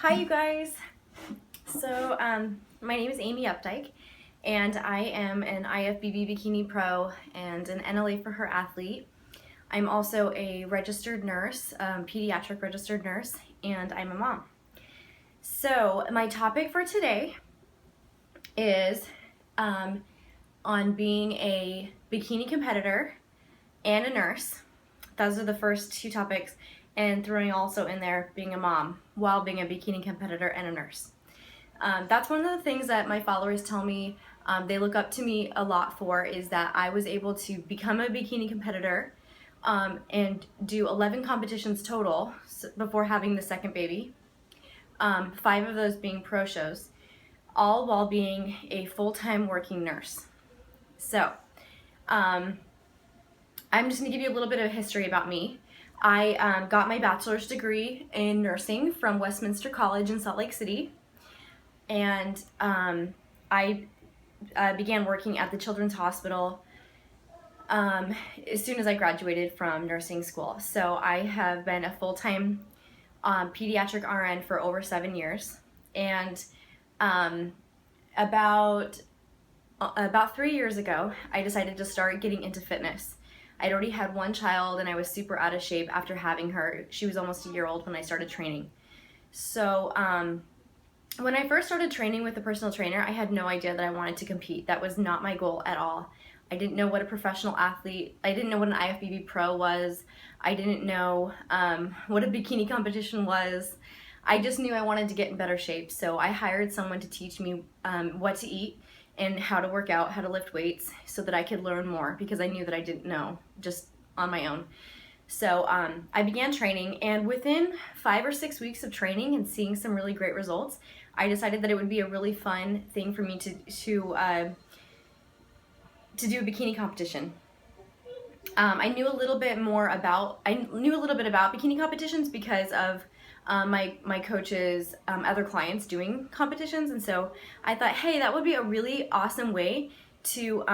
Hi, you guys. My name is Amy Updike, and I am an IFBB Bikini Pro and an NLA for her athlete. I'm also a registered nurse, pediatric registered nurse, and I'm a mom. So, my topic for today is on being a bikini competitor and a nurse. Those are the first two topics, and throwing also in there being a mom while being a bikini competitor and a nurse. That's one of the things that my followers tell me they look up to me a lot for, is that I was able to become a bikini competitor and do 11 competitions total before having the second baby, 5 of those being pro shows, all while being a full-time working nurse. So, I'm just going to give you a little bit of history about me. I got my bachelor's degree in nursing from Westminster College in Salt Lake City, and I began working at the Children's Hospital as soon as I graduated from nursing school. So I have been a full-time pediatric RN for over 7 years, and about 3 years ago, I decided to start getting into fitness. I'd already had one child, and I was super out of shape after having her. She was almost a year old when I started training. So when I first started training with a personal trainer, I had no idea that I wanted to compete. That was not my goal at all. I didn't know what a professional athlete, I didn't know what an IFBB pro was. I didn't know what a bikini competition was. I just knew I wanted to get in better shape. So I hired someone to teach me what to eat and how to work out, how to lift weights, so that I could learn more, because I knew that I didn't know just on my own. So I began training, and within 5 or 6 weeks of training and seeing some really great results, I decided that it would be a really fun thing for me to do a bikini competition. I knew a little bit about bikini competitions because of my coach's other clients doing competitions, and so I thought, hey, that would be a really awesome way to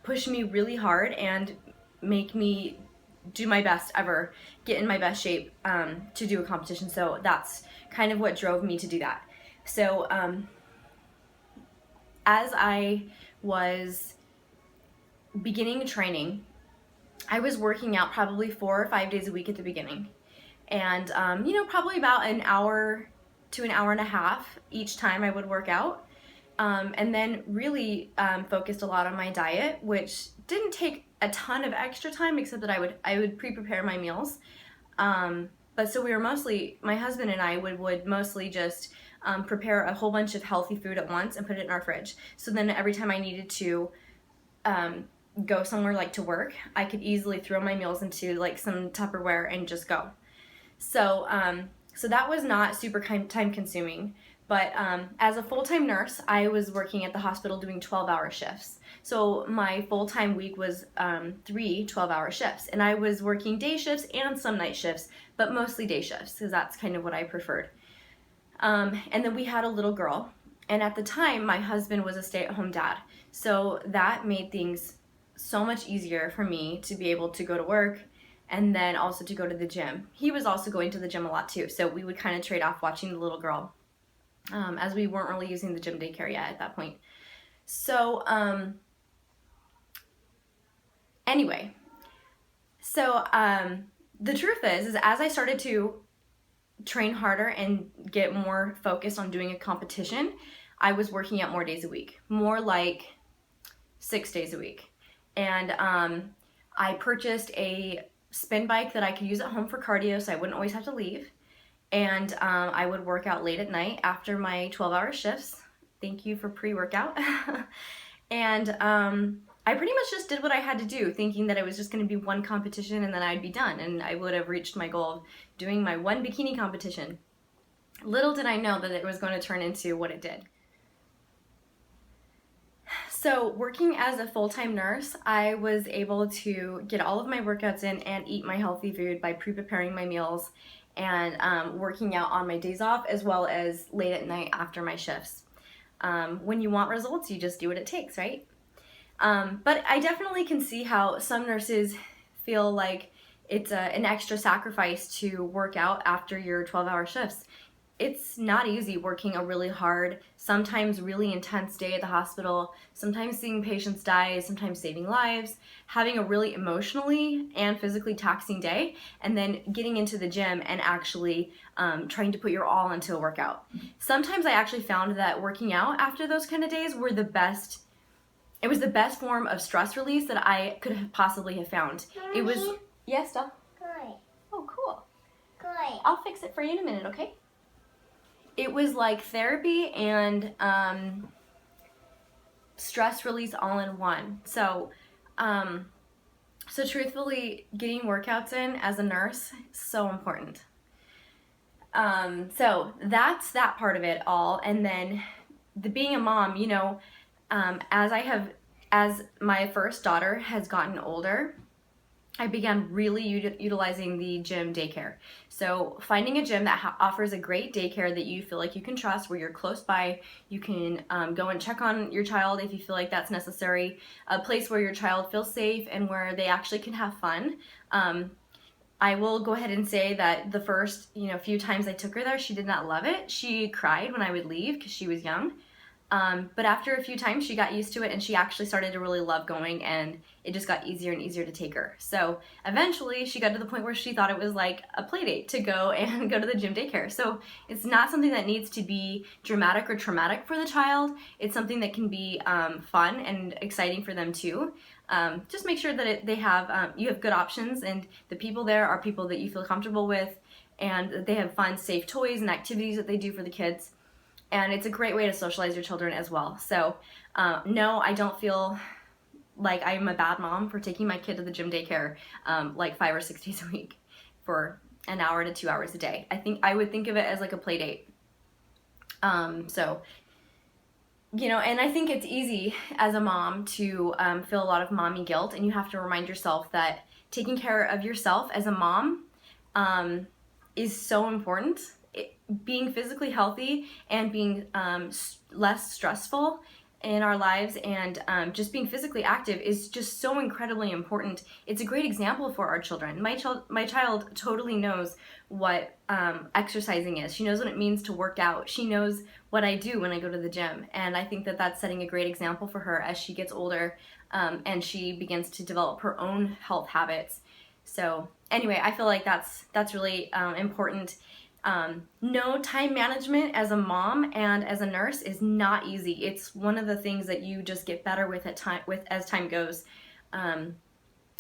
push me really hard and make me do my best ever, get in my best shape to do a competition. So that's kind of what drove me to do that. So as I was beginning training, I was working out probably 4 or 5 days a week at the beginning, and probably about an hour to an hour and a half each time I would work out, and then really focused a lot on my diet, which didn't take a ton of extra time, except that I would pre-prepare my meals. But so we were mostly, my husband and I would mostly just prepare a whole bunch of healthy food at once and put it in our fridge. So then every time I needed to go somewhere like to work, I could easily throw my meals into like some Tupperware and just go. So so that was not super time consuming. But as a full-time nurse, I was working at the hospital doing 12-hour shifts. So my full-time week was 3 12-hour shifts. And I was working day shifts and some night shifts, but mostly day shifts, because that's kind of what I preferred. And then we had a little girl. And at the time, my husband was a stay-at-home dad. So that made things so much easier for me to be able to go to work and then also to go to the gym. He was also going to the gym a lot too. So we would kind of trade off watching the little girl. As we weren't really using the gym daycare yet at that point. So, anyway, so the truth is as I started to train harder and get more focused on doing a competition, I was working out more days a week, more like 6 days a week. And I purchased a spin bike that I could use at home for cardio, so I wouldn't always have to leave. And I would work out late at night after my 12-hour shifts. Thank you for pre-workout. And I pretty much just did what I had to do, thinking that it was just going to be one competition and then I'd be done, and I would have reached my goal of doing my one bikini competition. Little did I know that it was going to turn into what it did. So working as a full-time nurse, I was able to get all of my workouts in and eat my healthy food by pre-preparing my meals and working out on my days off, as well as late at night after my shifts. When you want results, you just do what it takes, right? But I definitely can see how some nurses feel like it's an extra sacrifice to work out after your 12-hour shifts. it's not easy working a really hard, sometimes really intense day at the hospital, sometimes seeing patients die, sometimes saving lives, having a really emotionally and physically taxing day, and then getting into the gym and actually trying to put your all into a workout. Sometimes I actually found that working out after those kind of days were the best. It was the best form of stress release that I could have possibly have found. Mommy? It was, yes, Stella? Good. Oh, cool. Good. I'll fix it for you in a minute, okay? It was like therapy and stress release all in one. So truthfully, getting workouts in as a nurse is so important. So that's that part of it all. And then being a mom, you know, as my first daughter has gotten older, I began really utilizing the gym daycare. So finding a gym that offers a great daycare that you feel like you can trust, where you're close by, you can go and check on your child if you feel like that's necessary, a place where your child feels safe and where they actually can have fun. I will go ahead and say that the first, few times I took her there, she did not love it. She cried when I would leave because she was young. But after a few times, she got used to it and she actually started to really love going, and it just got easier and easier to take her. So eventually she got to the point where she thought it was like a play date to go and go to the gym daycare. So it's not something that needs to be dramatic or traumatic for the child. It's something that can be fun and exciting for them too. Just make sure that you have good options, and the people there are people that you feel comfortable with, and that they have fun, safe toys and activities that they do for the kids. And it's a great way to socialize your children as well. So no, I don't feel like I'm a bad mom for taking my kid to the gym daycare like 5 or 6 days a week for an hour to 2 hours a day. I would think of it as like a play date. And I think it's easy as a mom to feel a lot of mommy guilt, and you have to remind yourself that taking care of yourself as a mom is so important. Being physically healthy and being less stressful in our lives, and just being physically active is just so incredibly important. It's a great example for our children. My child totally knows what exercising is. She knows what it means to work out. She knows what I do when I go to the gym, and I think that that's setting a great example for her as she gets older and she begins to develop her own health habits. So anyway, I feel like that's really important. No, time management as a mom and as a nurse is not easy. It's one of the things that you just get better with as time goes.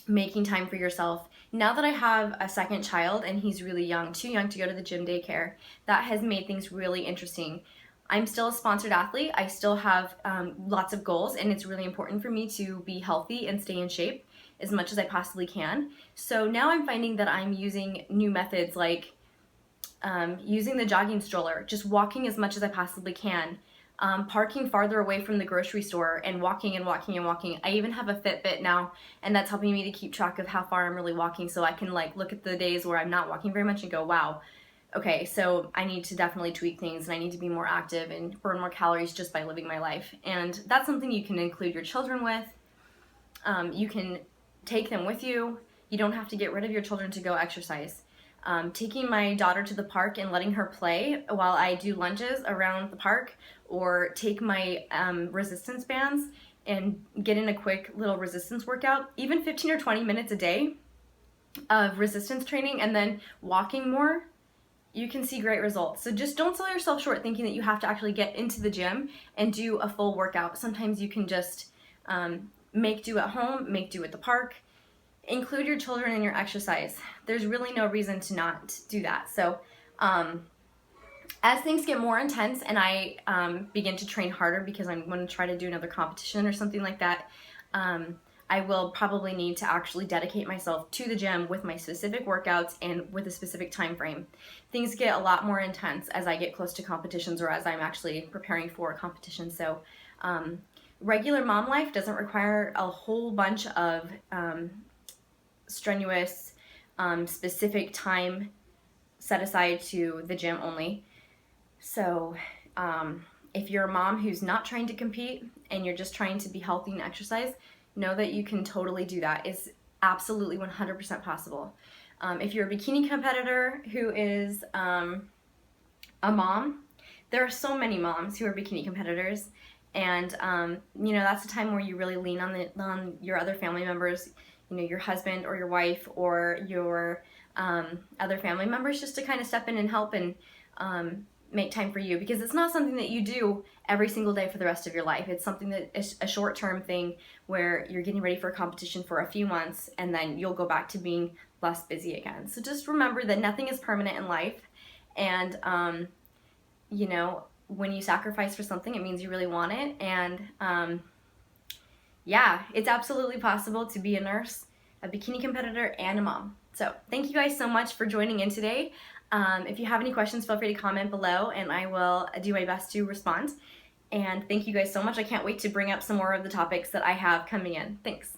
Making time for yourself. Now that I have a second child and he's really young, too young to go to the gym daycare, that has made things really interesting. I'm still a sponsored athlete. I still have lots of goals, and it's really important for me to be healthy and stay in shape as much as I possibly can. So now I'm finding that I'm using new methods like using the jogging stroller, just walking as much as I possibly can, parking farther away from the grocery store and walking and walking and walking. I even have a Fitbit now, and that's helping me to keep track of how far I'm really walking, so I can look at the days where I'm not walking very much and go, wow, okay, so I need to definitely tweak things, and I need to be more active and burn more calories just by living my life. And that's something you can include your children with. You can take them with you. You don't have to get rid of your children to go exercise. Taking my daughter to the park and letting her play while I do lunges around the park, or take my resistance bands and get in a quick little resistance workout, even 15 or 20 minutes a day of resistance training and then walking more, you can see great results. So just don't sell yourself short thinking that you have to actually get into the gym and do a full workout. Sometimes you can just make do at home, make do at the park. Include your children in your exercise. There's really no reason to not do that. So as things get more intense and I begin to train harder because I'm going to try to do another competition or something like that, I will probably need to actually dedicate myself to the gym with my specific workouts and with a specific time frame. Things get a lot more intense as I get close to competitions or as I'm actually preparing for a competition. So regular mom life doesn't require a whole bunch of strenuous, specific time set aside to the gym only. So if you're a mom who's not trying to compete and you're just trying to be healthy and exercise, know that you can totally do that. It's absolutely 100% possible. If you're a bikini competitor who is a mom. There are so many moms who are bikini competitors, and that's a time where you really lean on your other family members, your husband or your wife or your other family members, just to kind of step in and help and make time for you, because it's not something that you do every single day for the rest of your life. It's something that is a short-term thing where you're getting ready for a competition for a few months, and then you'll go back to being less busy again. So just remember that nothing is permanent in life, and when you sacrifice for something, it means you really want it. And yeah, it's absolutely possible to be a nurse, a bikini competitor, and a mom. So thank you guys so much for joining in today. If you have any questions, feel free to comment below, and I will do my best to respond. And thank you guys so much. I can't wait to bring up some more of the topics that I have coming in. Thanks.